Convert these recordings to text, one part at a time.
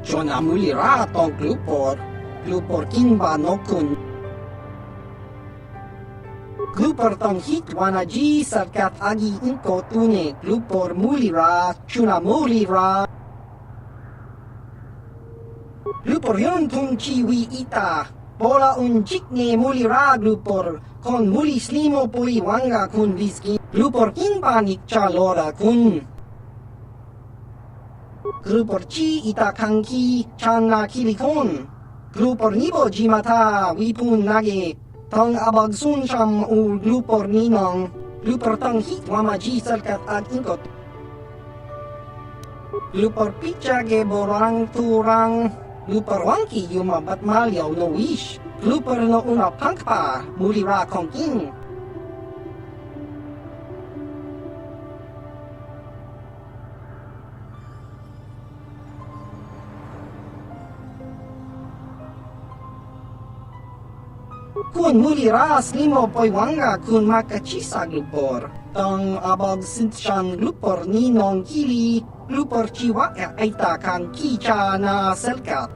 Jona mulira tong glupor kinba nokun. Glupor tong hit wanaji sarkat agi inko tune glupor mulira chuna mulira. Glupor yun tung chiwi ita. Bola un chikne mulira glupor kon muli slimo poi wanga kun viskin. Glupor kinba nikcha lora kun. Glupor chi ita kanki channa kilikon. Glupor nibo jimata wipun nage. Tong abag sun sham u glupor ninong. Glupor tong hit wamaji salkat ag inkot. Glupor pichage borang turang. Glupor wangki yuma batmalyaw no wish. Glupor no una pangpa mulira kongking. Kun mulira slimo poi wanga kun makachisa glupor. Tong abog sinshan glupor ninong kili. Glupor chiwa aita kang kicha na selkat.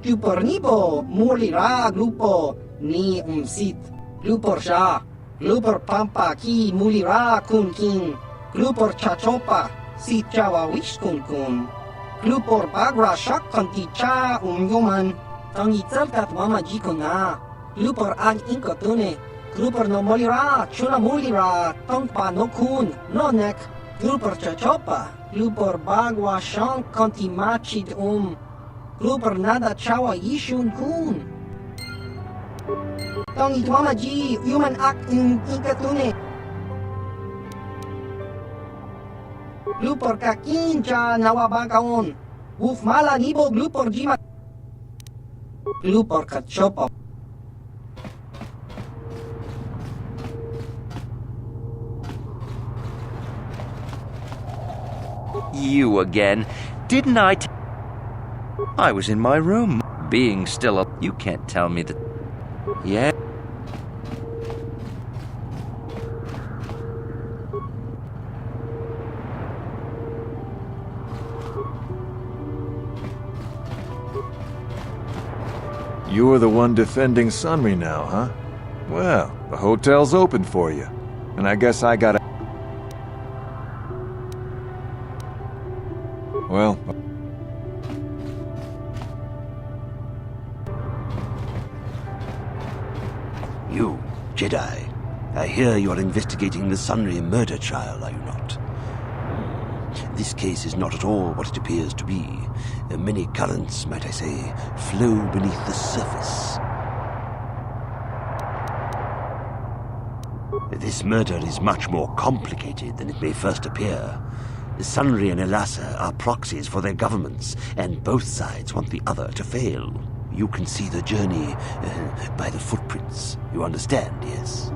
Glupor nibo mulira glupo ni umsit. Glupor siya. Glupor pampa ki mulira kun king. Glupor chachopa si chawa wish kun. Glupor bagra shak konti cha yuman. Tong itselkat wamaji kun na. Glupor ag inkotune. Glupor no molira, chuna mulira, tongpa no kun, no nek. Glupor chachopa. Glupor bagwa shank konti machid Glupor nada chawa yishun kun. Tong itwamaji, human ak inkatune. Glupor kakin cha nawabagaon. Uf mala nibo glupor jima. Glupor kachopa. You again. Didn't I I was in my room. Being still up. You can't tell me that. Yeah. You're the one defending Sunry now, huh? Well, the hotel's open for you. And I guess I gotta... Well... You, Jedi. I hear you're investigating the Sunry murder trial, are you not? This case is not at all what it appears to be. Many currents, might I say, flow beneath the surface. This murder is much more complicated than it may first appear. Sunry and Elassa are proxies for their governments, and both sides want the other to fail. You can see the journey by the footprints. You understand, yes?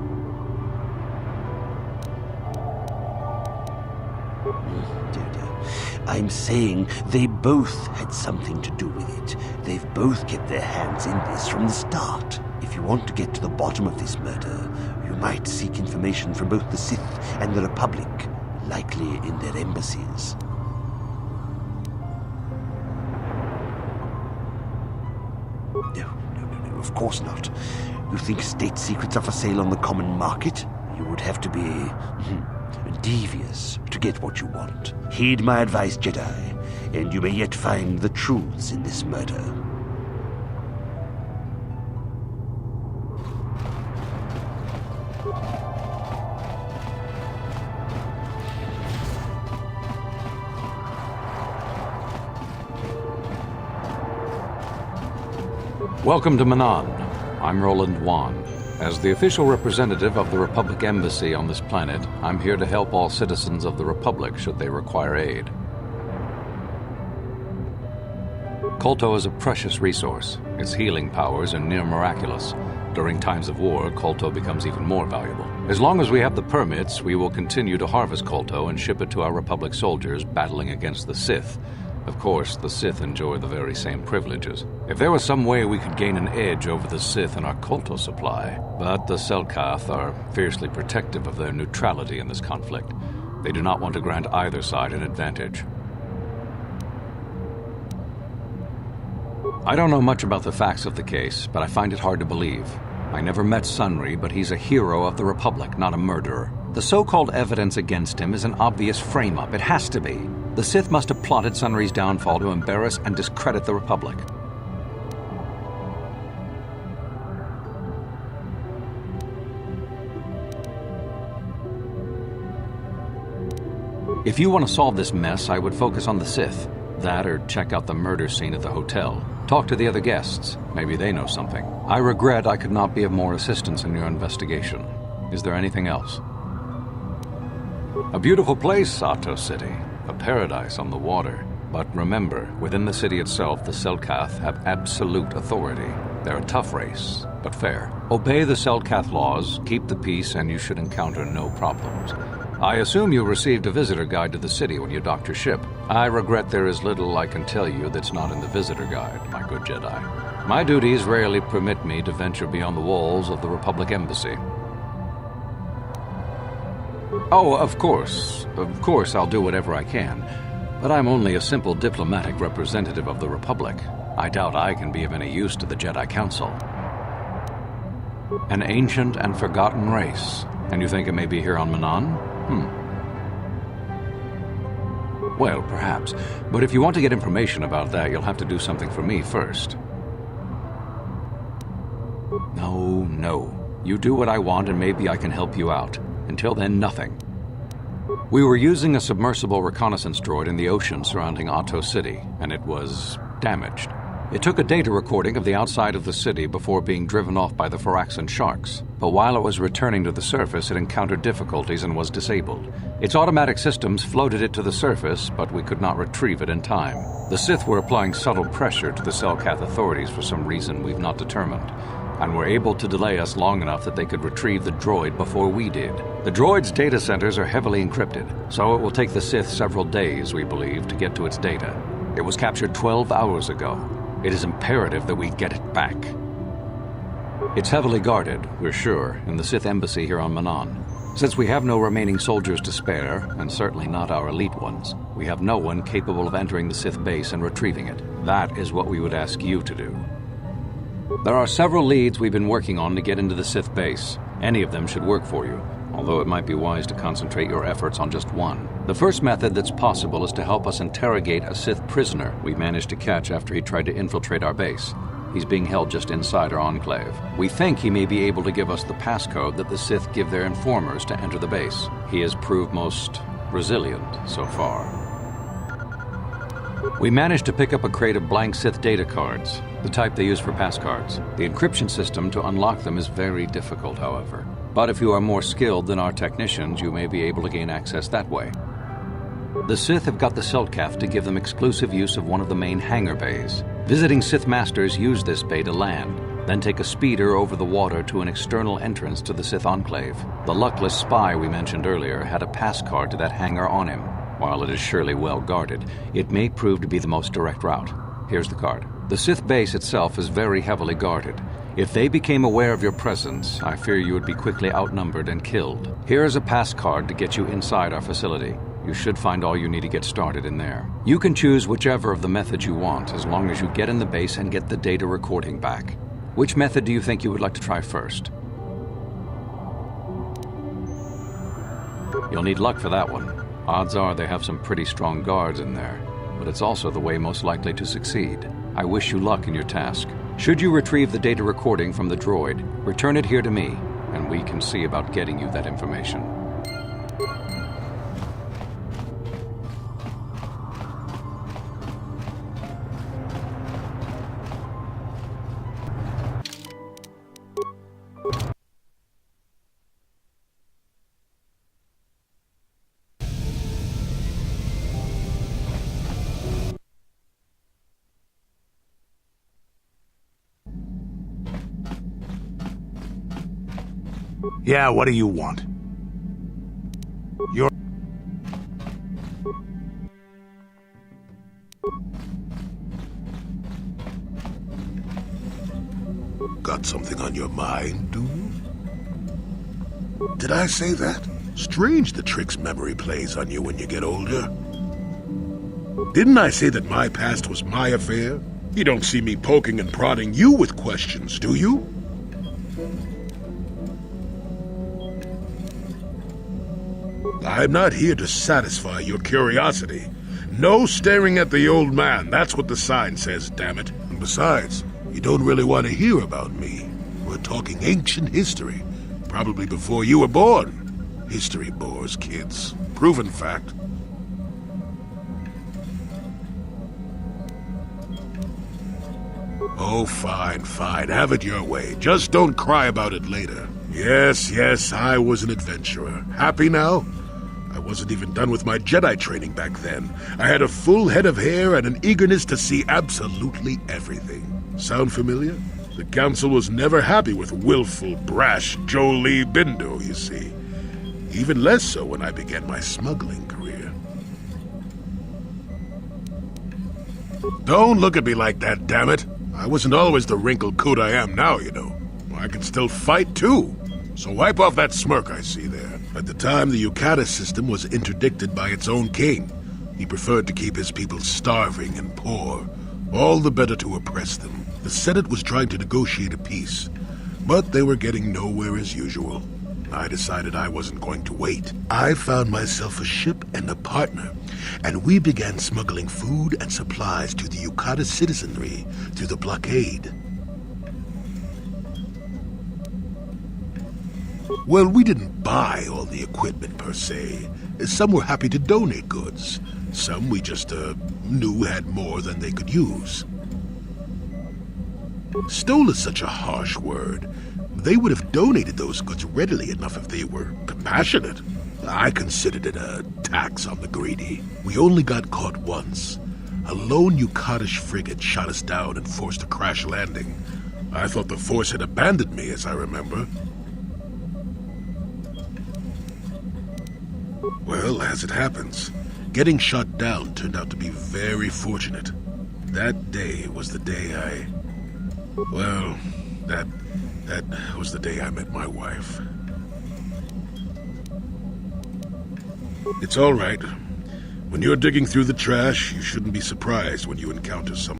I'm saying they both had something to do with it. They've both kept their hands in this from the start. If you want to get to the bottom of this murder, you might seek information from both the Sith and the Republic, likely in their embassies. No, of course not. You think state secrets are for sale on the common market? You would have to be devious to get what you want. Heed my advice, Jedi, and you may yet find the truths in this murder. Welcome to Manan. I'm Roland Wann. As the official representative of the Republic Embassy on this planet, I'm here to help all citizens of the Republic should they require aid. Kolto is a precious resource. Its healing powers are near miraculous. During times of war, Kolto becomes even more valuable. As long as we have the permits, we will continue to harvest Kolto and ship it to our Republic soldiers battling against the Sith. Of course, the Sith enjoy the very same privileges. If there was some way we could gain an edge over the Sith in our Kolto supply, but the Selkath are fiercely protective of their neutrality in this conflict. They do not want to grant either side an advantage. I don't know much about the facts of the case, but I find it hard to believe. I never met Sunry, but he's a hero of the Republic, not a murderer. The so-called evidence against him is an obvious frame-up. It has to be. The Sith must have plotted Sunry's downfall to embarrass and discredit the Republic. If you want to solve this mess, I would focus on the Sith. That or check out the murder scene at the hotel. Talk to the other guests. Maybe they know something. I regret I could not be of more assistance in your investigation. Is there anything else? A beautiful place, Sato City. A paradise on the water. But remember, within the city itself, the Selkath have absolute authority. They're a tough race, but fair. Obey the Selkath laws, keep the peace, and you should encounter no problems. I assume you received a visitor guide to the city when you docked your ship. I regret there is little I can tell you that's not in the visitor guide, my good Jedi. My duties rarely permit me to venture beyond the walls of the Republic Embassy. Oh, of course I'll do whatever I can. But I'm only a simple diplomatic representative of the Republic. I doubt I can be of any use to the Jedi Council. An ancient and forgotten race. And you think it may be here on Manaan? Well, perhaps. But if you want to get information about that, you'll have to do something for me first. No. You do what I want and maybe I can help you out. Until then, nothing. We were using a submersible reconnaissance droid in the ocean surrounding Ahto City, and it was damaged. It took a data recording of the outside of the city before being driven off by the Faraxan sharks, but while it was returning to the surface, it encountered difficulties and was disabled. Its automatic systems floated it to the surface, but we could not retrieve it in time. The Sith were applying subtle pressure to the Selkath authorities for some reason we've not determined, and were able to delay us long enough that they could retrieve the droid before we did. The droid's data centers are heavily encrypted, so it will take the Sith several days, we believe, to get to its data. It was captured 12 hours ago. It is imperative that we get it back. It's heavily guarded, we're sure, in the Sith embassy here on Manaan. Since we have no remaining soldiers to spare, and certainly not our elite ones, we have no one capable of entering the Sith base and retrieving it. That is what we would ask you to do. There are several leads we've been working on to get into the Sith base. Any of them should work for you, although it might be wise to concentrate your efforts on just one. The first method that's possible is to help us interrogate a Sith prisoner we managed to catch after he tried to infiltrate our base. He's being held just inside our enclave. We think he may be able to give us the passcode that the Sith give their informers to enter the base. He has proved most resilient so far. We managed to pick up a crate of blank Sith data cards, the type they use for passcards. The encryption system to unlock them is very difficult, however. But if you are more skilled than our technicians, you may be able to gain access that way. The Sith have got the Selkath to give them exclusive use of one of the main hangar bays. Visiting Sith Masters use this bay to land, then take a speeder over the water to an external entrance to the Sith Enclave. The luckless spy we mentioned earlier had a pass card to that hangar on him. While it is surely well guarded, it may prove to be the most direct route. Here's the card. The Sith base itself is very heavily guarded. If they became aware of your presence, I fear you would be quickly outnumbered and killed. Here is a pass card to get you inside our facility. You should find all you need to get started in there. You can choose whichever of the methods you want, as long as you get in the base and get the data recording back. Which method do you think you would like to try first? You'll need luck for that one. Odds are they have some pretty strong guards in there, but it's also the way most likely to succeed. I wish you luck in your task. Should you retrieve the data recording from the droid, return it here to me, and we can see about getting you that information. Yeah, what do you want? You're... Got something on your mind, do you? Did I say that? Strange the tricks memory plays on you when you get older. Didn't I say that my past was my affair? You don't see me poking and prodding you with questions, do you? I'm not here to satisfy your curiosity. No staring at the old man. That's what the sign says, damn it. And besides, you don't really want to hear about me. We're talking ancient history. Probably before you were born. History bores kids. Proven fact. Oh, fine, fine. Have it your way. Just don't cry about it later. Yes, I was an adventurer. Happy now? I wasn't even done with my Jedi training back then. I had a full head of hair and an eagerness to see absolutely everything. Sound familiar? The Council was never happy with willful, brash Jolie Bindo, you see. Even less so when I began my smuggling career. Don't look at me like that, damn it! I wasn't always the wrinkled coot I am now, you know. I can still fight, too. So wipe off that smirk I see there. At the time, the Yukata system was interdicted by its own king. He preferred to keep his people starving and poor, all the better to oppress them. The Senate was trying to negotiate a peace, but they were getting nowhere as usual. I decided I wasn't going to wait. I found myself a ship and a partner, and we began smuggling food and supplies to the Yukata citizenry through the blockade. Well, we didn't buy all the equipment per se. Some were happy to donate goods. Some we just knew had more than they could use. Stole is such a harsh word. They would have donated those goods readily enough if they were compassionate. I considered it a tax on the greedy. We only got caught once. A lone Yukatish frigate shot us down and forced a crash landing. I thought the Force had abandoned me, as I remember. Well, as it happens, getting shot down turned out to be very fortunate. That day was the day Well, that was the day I met my wife. It's all right. When you're digging through the trash, you shouldn't be surprised when you encounter someone